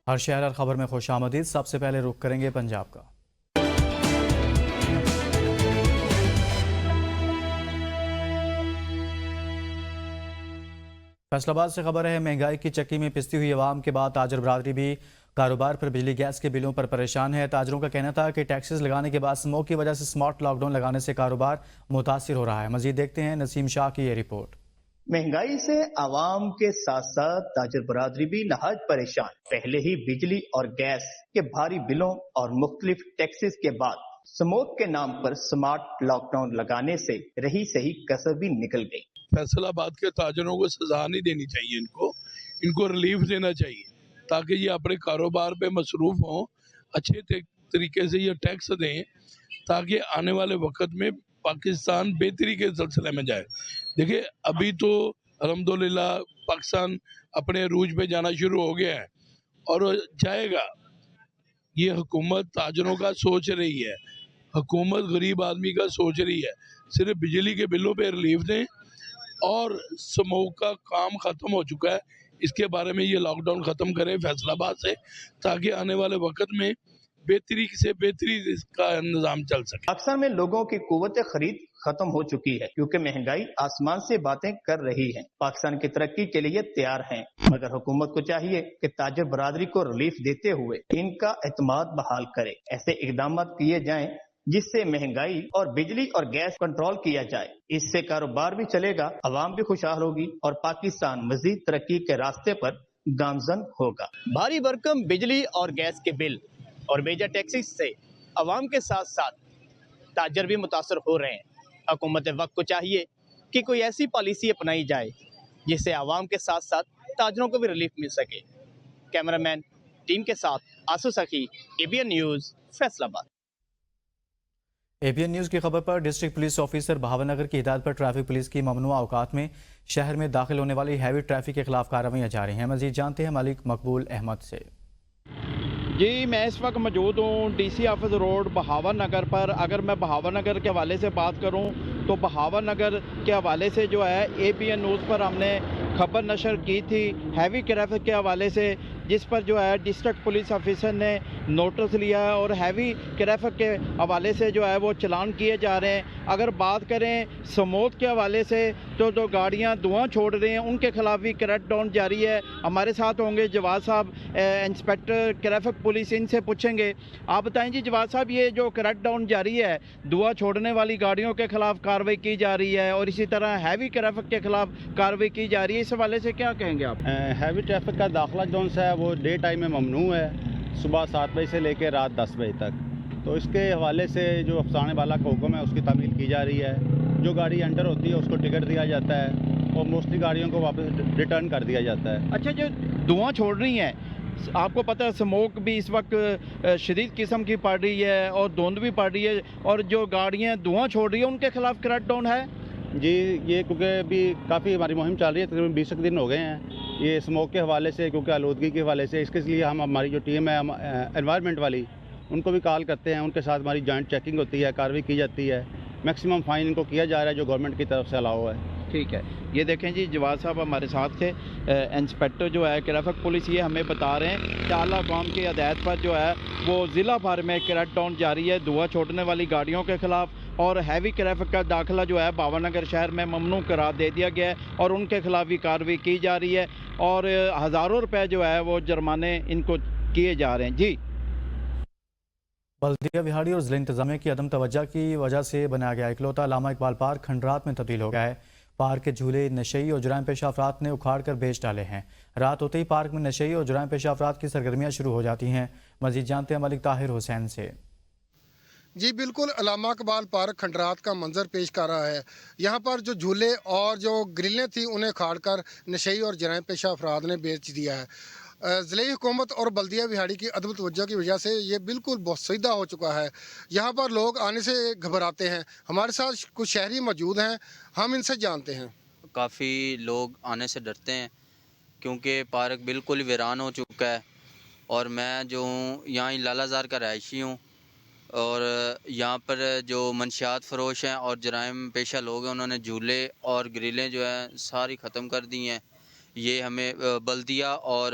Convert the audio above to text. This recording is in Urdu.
ہر شہر ہر خبر میں خوش آمدید۔ سب سے پہلے رخ کریں گے پنجاب کا۔ فیصل آباد سے خبر ہے، مہنگائی کی چکی میں پستی ہوئی عوام کے بعد تاجر برادری بھی کاروبار پر بجلی گیس کے بلوں پر پریشان ہے۔ تاجروں کا کہنا تھا کہ ٹیکسز لگانے کے بعد اسموگ کی وجہ سے سمارٹ لاک ڈاؤن لگانے سے کاروبار متاثر ہو رہا ہے۔ مزید دیکھتے ہیں نسیم شاہ کی یہ رپورٹ۔ مہنگائی سے عوام کے ساتھ ساتھ تاجر برادری بھی نہایت پریشان۔ پہلے ہی بجلی اور گیس کے بھاری بلوں اور مختلف ٹیکسز کے بعد سموگ کے نام پر سمارٹ لاک ڈاؤن لگانے سے رہی سہی کسر بھی نکل گئی۔ فیصل آباد کے تاجروں کو سزا نہیں دینی چاہیے، ان کو ریلیف دینا چاہیے تاکہ یہ اپنے کاروبار پہ مصروف ہوں، اچھے طریقے سے یہ ٹیکس دیں تاکہ آنے والے وقت میں پاکستان بہتری کے سلسلے میں جائے۔ دیکھیں ابھی تو الحمدللہ پاکستان اپنے عروج پہ جانا شروع ہو گیا ہے اور جائے گا۔ یہ حکومت تاجروں کا سوچ رہی ہے، حکومت غریب آدمی کا سوچ رہی ہے۔ صرف بجلی کے بلوں پہ ریلیف دیں اور سموگ کا کام ختم ہو چکا ہے، اس کے بارے میں یہ لاک ڈاؤن ختم کریں فیصل آباد سے تاکہ آنے والے وقت میں بہتری سے بہتری کا نظام چل سکے۔ اکثر میں لوگوں کی قوت خرید ختم ہو چکی ہے کیونکہ مہنگائی آسمان سے باتیں کر رہی ہے۔ پاکستان کی ترقی کے لیے تیار ہیں، مگر حکومت کو چاہیے کہ تاجر برادری کو ریلیف دیتے ہوئے ان کا اعتماد بحال کرے۔ ایسے اقدامات کیے جائیں جس سے مہنگائی اور بجلی اور گیس کنٹرول کیا جائے۔ اس سے کاروبار بھی چلے گا، عوام بھی خوشحال ہوگی اور پاکستان مزید ترقی کے راستے پر گامزن ہوگا۔ بھاری بھرکم بجلی اور گیس کے بل اور میجر ٹیکسز سے عوام کے ساتھ ساتھ تاجر بھی متاثر ہو رہے ہیں۔ حکومت وقت کو چاہیے کہ کوئی ایسی پالیسی اپنائی جائے جس سے عوام کے ساتھ ساتھ تاجروں کو بھی ریلیف مل سکے۔ کیمرہ مین ٹیم کے ساتھ آسو سخی، ABN نیوز، فیصل آباد۔ ABN نیوز کی خبر پر district police officer Bahawalnagar کی ہدایت پر ٹریفک پولیس کی ممنوعہ اوقات میں شہر میں داخل ہونے والی ہیوی ٹریفک کے خلاف کارروائیاں جاری ہیں۔ مزید جانتے ہیں ملک مقبول احمد سے۔ جی میں اس وقت موجود ہوں DC office road Bahawalnagar پر۔ اگر میں بہاول نگر کے حوالے سے بات کروں تو بہاول نگر کے حوالے سے جو ہے ABN نیوز پر ہم نے خبر نشر کی تھی ہیوی ٹریفک کے حوالے سے، جس پر جو ہے ڈسٹرکٹ پولیس آفیسر نے نوٹس لیا ہے اور ہیوی ٹریفک کے حوالے سے جو ہے وہ چلان کیے جا رہے ہیں۔ اگر بات کریں سموگ کے حوالے سے تو جو گاڑیاں دھواں چھوڑ رہی ہیں ان کے خلاف بھی کریک ڈاؤن جاری ہے۔ ہمارے ساتھ ہوں گے جواد صاحب، انسپیکٹر ٹریفک پولیس، ان سے پوچھیں گے۔ آپ بتائیں جی جواد صاحب، یہ جو کریک ڈاؤن جاری ہے، دھواں چھوڑنے والی گاڑیوں کے خلاف کارروائی کی جا رہی ہے اور اسی طرح ہیوی ٹریفک کے خلاف کارروائی کی جا رہی ہے، اس حوالے سے کیا کہیں گے آپ؟ ہیوی ٹریفک کا داخلہ جون سا ہے وہ ڈے ٹائم میں ممنوع ہے، صبح 7 بجے سے لے کے رات 10 بجے تک۔ تو اس کے حوالے سے جو افسانے والا کا حکم ہے اس کی تعمیل کی جا رہی ہے۔ جو گاڑی انٹر ہوتی ہے اس کو ٹکٹ دیا جاتا ہے اور موسٹلی گاڑیوں کو واپس ریٹرن کر دیا جاتا ہے۔ اچھا، جو دھواں چھوڑ رہی ہیں، آپ کو پتہ ہے سموک بھی اس وقت شدید قسم کی پڑ رہی ہے اور دھند بھی پڑ رہی ہے، اور جو گاڑیاں دھواں چھوڑ رہی ہیں ان کے خلاف کریک ڈاؤن ہے؟ جی یہ کیونکہ ابھی کافی ہماری مہم چل رہی ہے، تقریباً 20 دن ہو گئے ہیں یہ اسموک کے حوالے سے، کیونکہ آلودگی کے حوالے سے۔ اس کے لیے ہم ہماری جو ٹیم ہے انوائرمنٹ والی ان کو بھی کال کرتے ہیں، ان کے ساتھ ہماری جوائنٹ چیکنگ ہوتی ہے، کارروائی کی جاتی ہے۔ میکسیمم فائن ان کو کیا جا رہا ہے جو گورنمنٹ کی طرف سے الاؤ ہے۔ ٹھیک ہے، یہ دیکھیں جی جواد صاحب ہمارے ساتھ تھے، انسپیکٹر جو ہے ٹریفک پولیس، یہ ہمیں بتا رہے ہیں کہ اعلیٰ حکام کی ہدایت پر جو ہے وہ ضلع بھر میں کریک ڈاؤن جاری ہے دھواں چھوڑنے والی گاڑیوں کے خلاف، اور ہیوی ٹریفک کا داخلہ جو ہے بہاول نگر شہر میں ممنوع قرار دے دیا گیا ہے اور ان کے خلاف بھی کارروائی کی جا رہی ہے اور ہزاروں روپے جو ہے وہ جرمانے ان کو کیے جا رہے ہیں۔ جی بلدیہ وہاڑی اور ضلع انتظامیہ کی عدم توجہ کی وجہ سے بنایا گیا اکلوتا علامہ اقبال پارک کھنڈرات میں تبدیل ہو گیا ہے۔ پارک کے جھولے نشئی اور جرائم پیشہ افراد نے اکھاڑ کر بیچ ڈالے ہیں۔ رات ہوتے ہی پارک میں نشئی اور جرائم پیشہ افراد کی سرگرمیاں شروع ہو جاتی ہیں۔ مزید جانتے ہیں ملک طاہر حسین سے۔ جی بالکل، علامہ اقبال پارک کھنڈرات کا منظر پیش کر رہا ہے۔ یہاں پر جو جھولے اور جو گرلیں تھیں انہیں کھاڑ کر نشئی اور جرائم پیشہ افراد نے بیچ دیا ہے۔ ضلعی حکومت اور بلدیہ وہاڑی کی عدم توجہ کی وجہ سے یہ بالکل بوسیدہ ہو چکا ہے۔ یہاں پر لوگ آنے سے گھبراتے ہیں۔ ہمارے ساتھ کچھ شہری موجود ہیں، ہم ان سے جانتے ہیں۔ کافی لوگ آنے سے ڈرتے ہیں کیونکہ پارک بالکل ویران ہو چکا ہے، اور میں جو ہوں یہاں لالہ زار کا رہائشی ہوں، اور یہاں پر جو منشیات فروش ہیں اور جرائم پیشہ لوگ ہیں انہوں نے جھولے اور گریلیں جو ہیں ساری ختم کر دی ہیں۔ یہ ہمیں بلدیہ اور